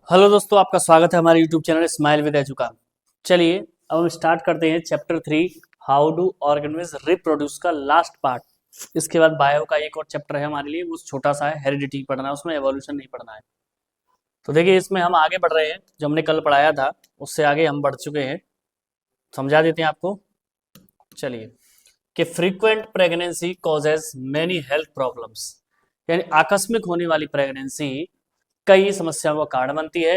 Hello दोस्तों, आपका स्वागत है हमारे यूट्यूब चैनल स्माइल विद एजुका। चलिए अब हम स्टार्ट करते हैं chapter 3 how do organism reproduce का लास्ट पार्ट। इसके बाद बायो का एक और चैप्टर है हमारे लिए, वो छोटा सा है, हेरिडिटी पढ़ना है, उसमें एवोल्यूशन नहीं पढ़ना है। तो देखिए इसमें हम आगे बढ़ रहे हैं, जो हमने कल पढ़ाया था उससे आगे हम बढ़ चुके हैं। समझा देते हैं आपको। चलिए कि frequent pregnancy causes many health problems, यानी आकस्मिक होने वाली प्रेगनेंसी कई समस्याओं का कारण बनती है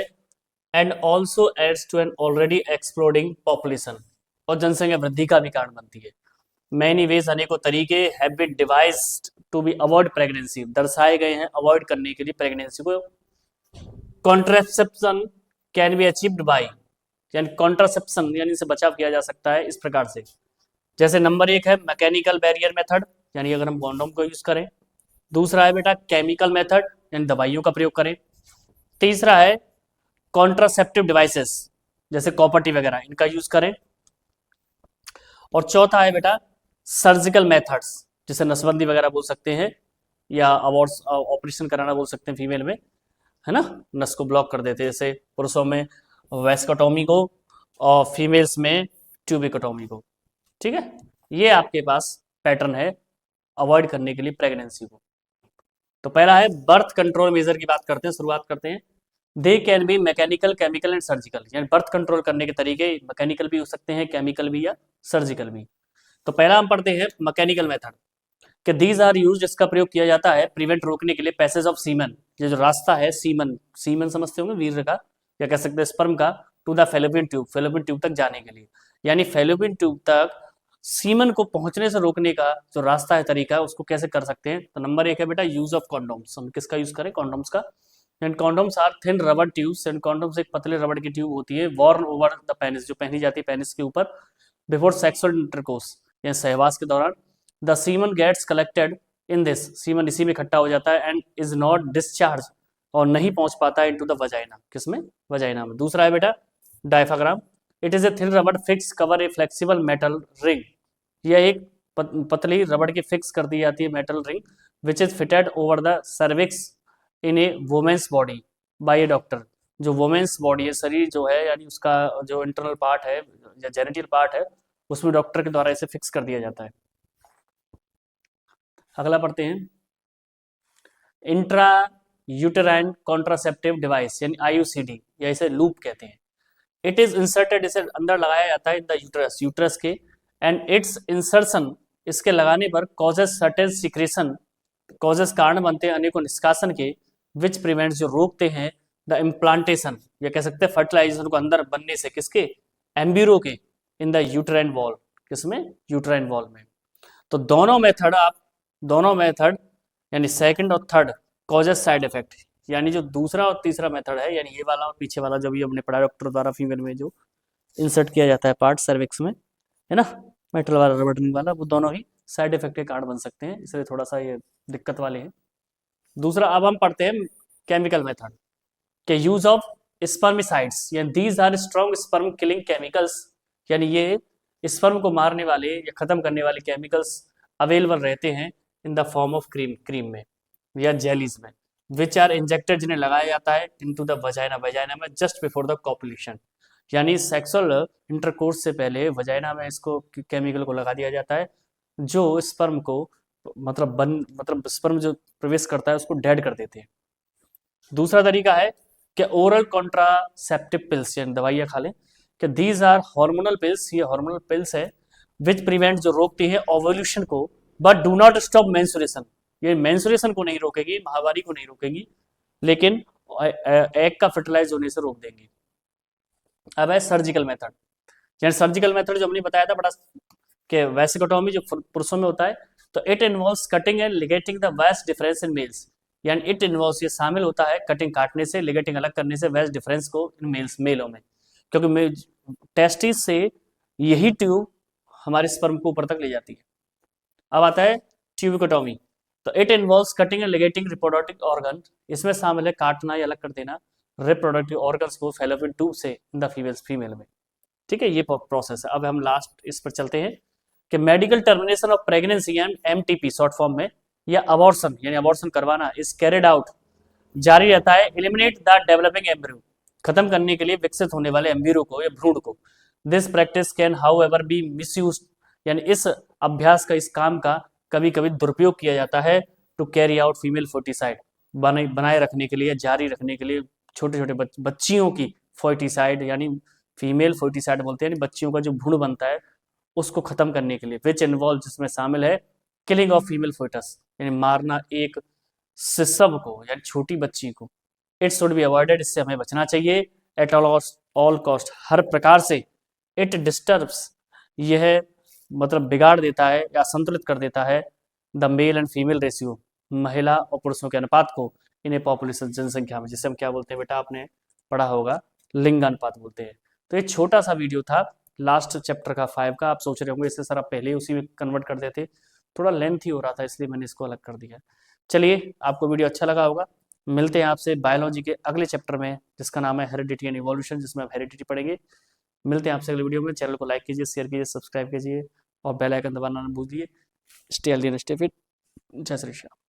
and also aids to an already exploding population, और जनसंख्या वृद्धि का भी कारण बनती है। मैनी वेज, अनेकों तरीके have been devised to be avoid pregnancy, दर्शाए गए हैं अवॉइड करने के लिए प्रेगनेंसी को। Contraception can be achieved by, यानी कॉन्ट्रासेप्शन यानी से बचाव किया जा सकता है इस प्रकार से। जैसे नंबर 1 है मैकेनिकल बैरियर मेथड, यानी अगर हम कॉन्डोम को यूज करें। दूसरा है बेटा केमिकल मेथड, यानी दवाइयों का प्रयोग करें। तीसरा है कॉन्ट्रासेप्टिव डिवाइसेस, जैसे कॉपर टी वगैरह, इनका यूज करें। और चौथा है बेटा सर्जिकल मेथड्स, जिसे नसबंदी वगैरह बोल सकते हैं, या अवॉर्ड्स ऑपरेशन कराना बोल सकते हैं फीमेल में, है ना, नस को ब्लॉक कर देते हैं, जैसे पुरुषों में वेस्कोटोमी को और फीमेल्स में ट्यूबिकोटोमी को। ठीक है, ये आपके पास पैटर्न है अवॉइड करने के लिए प्रेगनेंसी को। तो पहला है बर्थ कंट्रोल मेजर की बात करते हैं, शुरुआत करते हैं। They can be mechanical, chemical and surgical, यानी बर्थ कंट्रोल करने के तरीके मैकेनिकल भी हो सकते हैं, केमिकल भी या सर्जिकल भी। तो पहला हम पढ़ते हैं मैकेनिकल मेथड कि दीज आर यूज, जिसका प्रयोग किया जाता है प्रिवेंट, रोकने के लिए पैसेज ऑफ सीमन, ये जो रास्ता है सीमन, सीमन समझते होंगे वीर्य का, या कह सकते हैं स्पर्म का, to the fallopian tube, fallopian tube तक जाने के लिए, यानी फेलोपियन ट्यूब तक सीमन को पहुंचने से रोकने का जो रास्ता है, तरीका है, उसको कैसे कर सकते हैं। तो नंबर 1 है बेटा यूज ऑफ कॉन्डोम्स। हम किसका यूज करें? कॉन्डोम्स का। And condoms are thin rubber tubes, and condoms एक पतले रबड़ की ट्यूब होती है, वॉर्न ओवर द पेनिस, जो पहनी जाती है पेनिस के ऊपर, बिफोर सेक्सुअल इंटरकोर्स, या सहवास के दौरान। The semen gets collected in this, semen इसी में इकट्ठा हो जाता है, एंड इज नॉट डिस्चार्ज, और नहीं पहुंच पाता है इनटू द वजाइना, किसमें? वजाइना में। दूसरा है बेटा diaphragm, it is a thin rubber fix cover A flexible metal ring, यह एक पतली रबड़ की फिक्स कर दी जाती है metal ring, which is fitted over the cervix in a woman's body by a doctor. जो वुमेन्स बॉडी है, शरीर जो है, यानी उसका जो इंटरनल पार्ट है या जेनिटल पार्ट है, उसमें डॉक्टर के द्वारा इसे फिक्स कर दिया जाता है। अगला पढ़ते हैं इंट्रा यूटेराइन कॉन्ट्रासेप्टिव डिवाइस, यानी आईयूसीडी, या इसे लूप कहते हैं। इट इज इंसर्टेड, इसे अंदर लगाया जाता है इन द यूट्रस, यूट्रस के, एंड इट्स इंसर्शन, इसके लगाने पर कॉजेस सर्टेन सिक्रेशन, कॉजेस कारण बनते हैं अनेकों निष्कासन के, विच प्रिवेंट्स, जो रोकते हैं, द इम्प्लांटेशन, या कह सकते हैं फर्टिलाइजेशन को अंदर बनने से, किसके? एम्ब्यूरो के, इन द यूट्राइन वॉल, किसमें? यूट्राइन वॉल में। तो दोनों मेथड यानी सेकंड और थर्ड कॉजेस साइड इफेक्ट, यानी जो दूसरा और तीसरा मेथड है, यानी ये वाला और पीछे वाला, जो भी हमने पढ़ा डॉक्टर द्वारा फीमेल में जो इंसर्ट किया जाता है पार्ट सर्विक्स में, है ना, मेटल वाला, रबड़ वाला, वो दोनों ही साइड इफेक्ट के कारण बन सकते हैं, इसलिए थोड़ा सा ये दिक्कत वाले हैं। दूसरा अब हम पढ़ते हैं केमिकल मेथड के यूज ऑफ स्पर्मिसाइड्स, यानी these are strong sperm killing chemicals, यानी ये स्पर्म को मारने वाले या खत्म करने वाले केमिकल्स अवेलेबल रहते हैं in the form of cream में या जेलीज में, विच आर इंजेक्टेड, जिन्हें लगाया जाता है इनटू द वजाइना, वजाइना में जस्ट बिफोर द कॉपुलेशन, यानी सेक्सुअल इंटरकोर्स से पहले वजाइना में इसको केमिकल को लगा दिया जाता है, जो स्पर्म को मतलब स्पर्म जो प्रवेश करता है उसको डेड कर देते हैं। दूसरा तरीका है कि ओरल कॉन्ट्रासेप्टिव पिल्स, यानी दवाइयाँ खा लें, कि दीज आर हार्मोनल पिल्स, ये हार्मोनल पिल्स है, विच प्रिवेंट, जो रोकती है ओवल्यूशन को, but do not stop menstruation, ये मेंस्ट्रुएशन को नहीं रोकेगी, महावारी को नहीं रोकेगी, लेकिन एग का फर्टिलाइज होने से रोक देंगी। अब है सर्जिकल मेथड, यानी सर्जिकल मेथड जो हमने बताया था बड़ा, कि वेसिकोटोमी जो पुरुषों में होता है, तो it involves cutting and ligating the vas deferens in males, यानी इट इन्वॉल्व्स, ये शामिल होता है कटिंग काटने से, लिगेटिंग अलग करने से, वेस्ट डिफरेंस को इन मेल्स, मेलों में, क्योंकि टेस्टिस से यही ट्यूब हमारे स्पर्म को ऊपर तक ले जाती है। अब आता है ट्यूबिकोटोमी, तो it involves cutting and ligating reproductive organ, इसमें शामिल है काटना या अलग कर देना रिप्रोडक्टिव ऑर्गन्स को फेलोपियन ट्यूब से इन द फीमेल में। ठीक है, ये प्रोसेस है। अब हम लास्ट इस पर चलते हैं कि medical termination of pregnancy and MTP short form में, या अबॉर्शन, यानी अबॉर्शन करवाना, इज कैरिड आउट, जारी रहता है, एलिमिनेट द डेवलपिंग एम्ब्रियो, खत्म करने के लिए विकसित होने वाले एम्ब्रियो को या भ्रूण को। This practice can how ever be misuse, यानी इस अभ्यास का, इस काम का कभी कभी दुरुपयोग किया जाता है टू कैरी आउट फीमेल फोर्टिसाइड, बनाए रखने के लिए, जारी रखने के लिए छोटे छोटे बच्चियों की फोर्टिसाइड, यानी फीमेल फोर्टिसाइड बोलते हैं, यानी बच्चियों का जो भ्रूण बनता है उसको खत्म करने के लिए, विच इन्वॉल्व, जिसमें शामिल है किलिंग ऑफ फीमेल फोर्टस, यानी मारना एक सिसव को, यानी छोटी बच्ची को। इट शुड बी अवॉइडेड, इससे हमें बचना चाहिए। एट ऑल कॉस्ट, हर प्रकार से। इट डिस्टर्ब्स, यह मतलब बिगाड़ देता है या संतुलित कर देता है the male and female ratio, महिला और पुरुषों के अनुपात को, इन्हें पॉपुलेशन, जनसंख्या में, जिसे हम क्या बोलते हैं बेटा, आपने पढ़ा होगा, लिंगानुपात बोलते हैं। तो ये छोटा सा वीडियो था लास्ट चैप्टर का 5 का। आप सोच रहे होंगे इससे सर आप पहले ही उसी में कन्वर्ट कर देते, थोड़ा लेंथ ही हो रहा था इसलिए मैंने इसको अलग कर दिया। चलिए, आपको वीडियो अच्छा लगा होगा। मिलते हैं आपसे बायोलॉजी के अगले चैप्टर में, जिसका नाम है हेरिडिटी एंड इवोल्यूशन, जिसमें आप हेरिडिटी पढ़ेंगे। मिलते हैं आपसे अगले वीडियो में। चैनल को लाइक कीजिए, शेयर कीजिए, सब्सक्राइब कीजिए और बेल आइकन दबाना ना भूलिए। Stay healthy and stay fit. जय श्री कृष्ण।